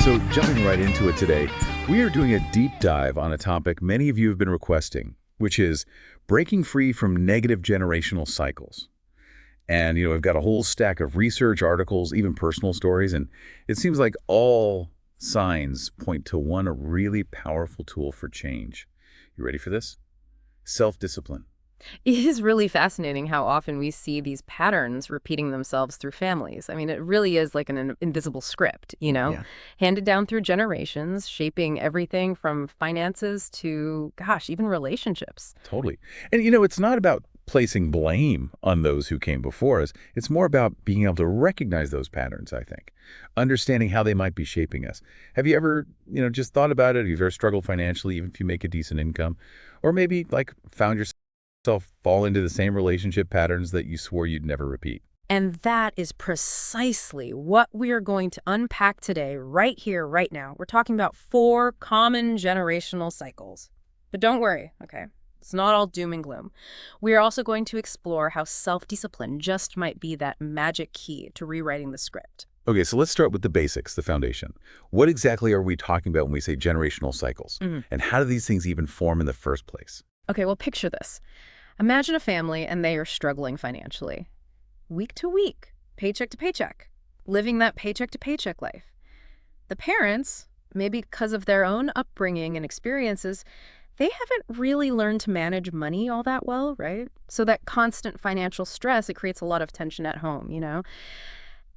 So jumping right into it today, we are doing a deep dive on a topic many of you have been requesting, which is breaking free from negative generational cycles. And, we've got a whole stack of research, articles, even personal stories, and it seems like all signs point to one really powerful tool for change. You ready for this? Self-discipline. It is really fascinating how often we see these patterns repeating themselves through families. I mean, it really is like an invisible script, Yeah, handed down through generations, shaping everything from finances to, gosh, even relationships. totally. And, it's not about placing blame on those who came before us. It's more about being able to recognize those patterns, I think. Understanding how they might be shaping us. Have you ever, just thought about it? Have you ever struggled financially, even if you make a decent income? Or maybe, found yourself fall into the same relationship patterns that you swore you'd never repeat? And that is precisely what we are going to unpack today, right here, right now. We're talking about 4 common generational cycles. But don't worry, okay? It's not all doom and gloom. We are also going to explore how self-discipline just might be that magic key to rewriting the script. Okay, so let's start with the basics, the foundation. What exactly are we talking about when we say generational cycles? And how do these things even form in the first place? Okay, well, picture this. Imagine a family and they are struggling financially. Week to week, paycheck to paycheck, living that paycheck to paycheck life. The parents, maybe because of their own upbringing and experiences, they haven't really learned to manage money all that well, right? So that constant financial stress, it creates a lot of tension at home.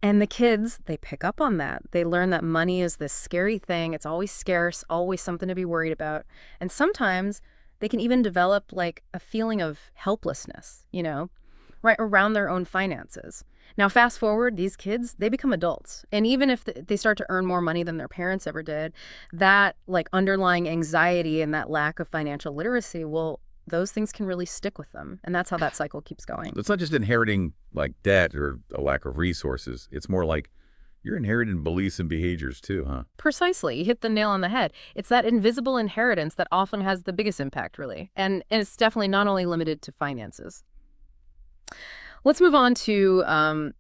And the kids, they pick up on that. They learn that money is this scary thing. It's always scarce, always something to be worried about. And sometimes they can even develop like a feeling of helplessness, right around their own finances. Now, fast forward, these kids, they become adults. And even if they start to earn more money than their parents ever did, that like underlying anxiety and that lack of financial literacy, well, those things can really stick with them. And that's how that cycle keeps going. It's not just inheriting debt or a lack of resources. It's more like you're inheriting beliefs and behaviors too, huh? Precisely. You hit the nail on the head. It's that invisible inheritance that often has the biggest impact, really. And it's definitely not only limited to finances. Let's move on to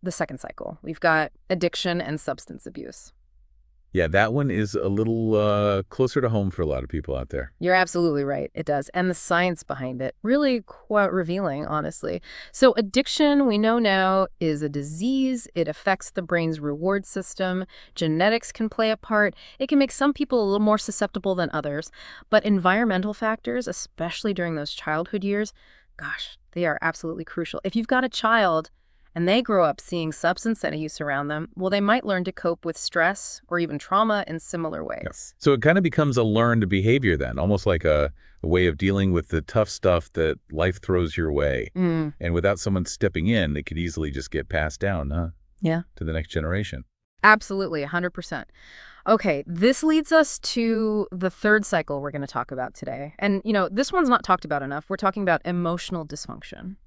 the second cycle. We've got addiction and substance abuse. Yeah, that one is a little closer to home for a lot of people out there. You're absolutely right. It does. And the science behind it, really quite revealing, honestly. So addiction, we know now, is a disease. It affects the brain's reward system. Genetics can play a part. It can make some people a little more susceptible than others. But environmental factors, especially during those childhood years, gosh, they are absolutely crucial. If you've got a child and they grow up seeing substance use around them, well, they might learn to cope with stress or even trauma in similar Yeah. ways. So it kind of becomes a learned behavior then, almost like a way of dealing with the tough stuff that life throws your way. Mm, And without someone stepping in, it could easily just get passed down, huh, yeah, to the next generation. absolutely, 100%. Okay, this leads us to the third cycle we're going to talk about today. And, this one's not talked about enough. We're talking about emotional dysfunction.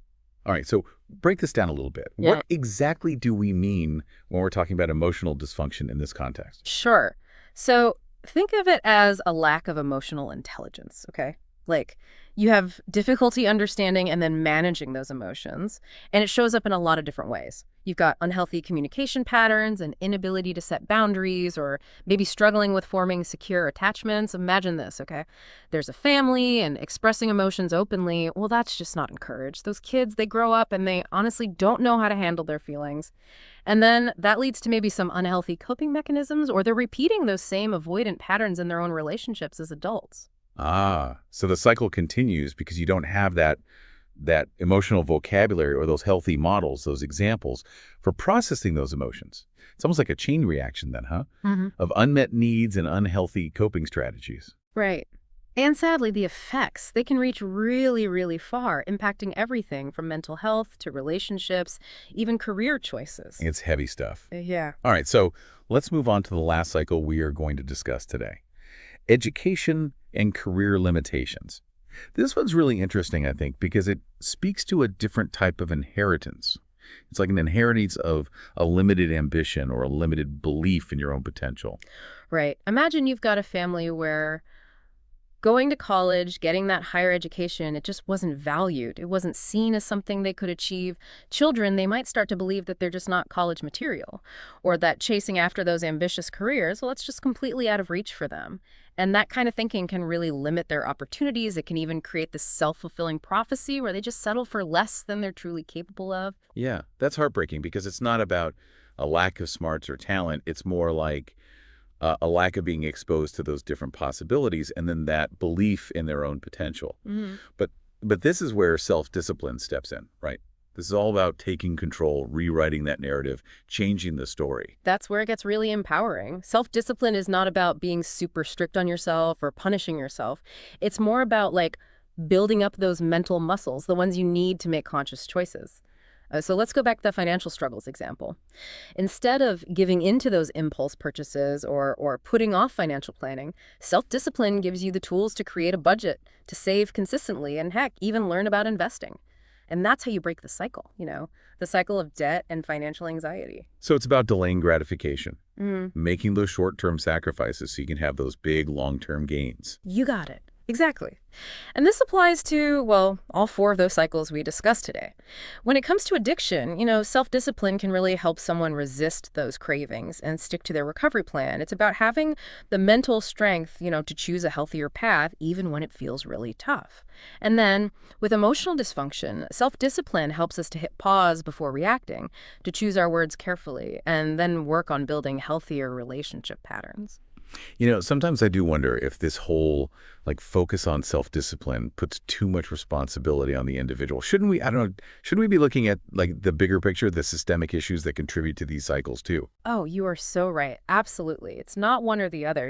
All right, so break this down a little bit. Yeah. What exactly do we mean when we're talking about emotional dysfunction in this context? Sure. So think of it as a lack of emotional intelligence, okay? Like you have difficulty understanding and then managing those emotions, and it shows up in a lot of different ways. You've got unhealthy communication patterns, an inability to set boundaries, or maybe struggling with forming secure attachments. Imagine this, okay? There's a family and expressing emotions openly. Well, that's just not encouraged. Those kids, they grow up and they honestly don't know how to handle their feelings. And then that leads to maybe some unhealthy coping mechanisms, or they're repeating those same avoidant patterns in their own relationships as adults. Ah, so the cycle continues because you don't have that emotional vocabulary or those healthy models, those examples for processing those emotions. It's almost like a chain reaction then, huh? Hmm. Of unmet needs and unhealthy coping strategies. Right. And sadly, the effects, they can reach really, really far, impacting everything from mental health to relationships, even career choices. It's heavy stuff. Yeah. All right, so let's move on to the last cycle we are going to discuss today. Education and career limitations. This one's really interesting, I think, because it speaks to a different type of inheritance. It's like an inheritance of a limited ambition or a limited belief in your own potential. Right. Imagine you've got a family where Going to college, getting that higher education, it just wasn't valued. It wasn't seen as something they could achieve. Children, they might start to believe that they're just not college material, or that chasing after those ambitious careers, well, it's just completely out of reach for them. And that kind of thinking can really limit their opportunities. It can even create this self-fulfilling prophecy where they just settle for less than they're truly capable of. Yeah, that's heartbreaking because it's not about a lack of smarts or talent. It's more like a lack of being exposed to those different possibilities and then that belief in their own potential. Mhm. But this is where self-discipline steps in, right? This is all about taking control, rewriting that narrative, changing the story. That's where it gets really empowering. Self-discipline is not about being super strict on yourself or punishing yourself. It's more about like building up those mental muscles, the ones you need to make conscious choices. So let's go back to the financial struggles example. Instead of giving into those impulse purchases or putting off financial planning, self-discipline gives you the tools to create a budget, to save consistently, and heck, even learn about investing. And that's how you break the cycle, the cycle of debt and financial anxiety. So it's about delaying gratification, Mm, making those short-term sacrifices so you can have those big long-term gains. you got it. Exactly. And this applies to, well, all four of those cycles we discussed today. When it comes to addiction, self-discipline can really help someone resist those cravings and stick to their recovery plan. It's about having the mental strength, to choose a healthier path even when it feels really tough. And then with emotional dysfunction, self-discipline helps us to hit pause before reacting, to choose our words carefully, and then work on building healthier relationship patterns. Sometimes I do wonder if this whole focus on self-discipline puts too much responsibility on the individual. Shouldn't we, I don't know, shouldn't we be looking at the bigger picture, the systemic issues that contribute to these cycles too? Oh, you are so right. Absolutely. It's not one or the other.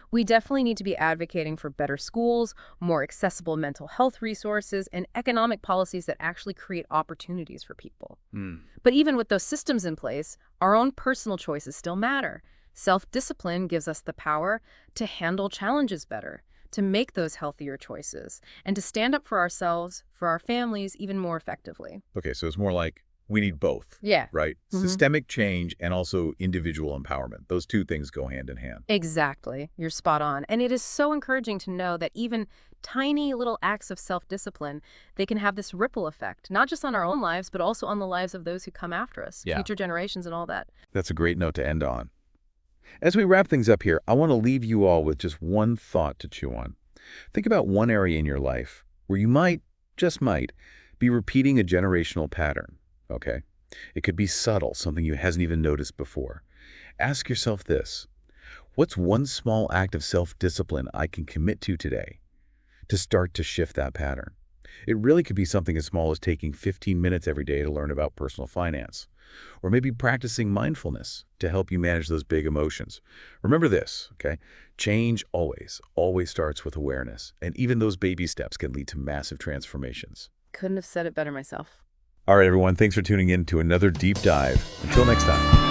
We definitely need to be advocating for better schools, more accessible mental health resources, and economic policies that actually create opportunities for people. Hmm. But even with those systems in place, our own personal choices still matter. Self-discipline gives us the power to handle challenges better, to make those healthier choices, and to stand up for ourselves, for our families, even more effectively. Okay, so it's more like we need both, Yeah. right? Systemic change and also individual empowerment. Those two things go hand in hand. Exactly. You're spot on. And it is so encouraging to know that even tiny little acts of self-discipline, they can have this ripple effect, not just on our own lives, but also on the lives of those who come after us, Yeah. future generations and all that. That's a great note to end on. As we wrap things up here, I want to leave you all with just one thought to chew on. Think about one area in your life where you might, just might, be repeating a generational pattern, okay? It could be subtle, something you hasn't even noticed before. Ask yourself this: what's one small act of self-discipline I can commit to today to start to shift that pattern? It really could be something as small as taking 15 minutes every day to learn about personal finance, or maybe practicing mindfulness to help you manage those big emotions. Remember this, okay? Change always starts with awareness, and even those baby steps can lead to massive transformations. Couldn't have said it better myself. All right, everyone, thanks for tuning in to another deep dive. Until next time.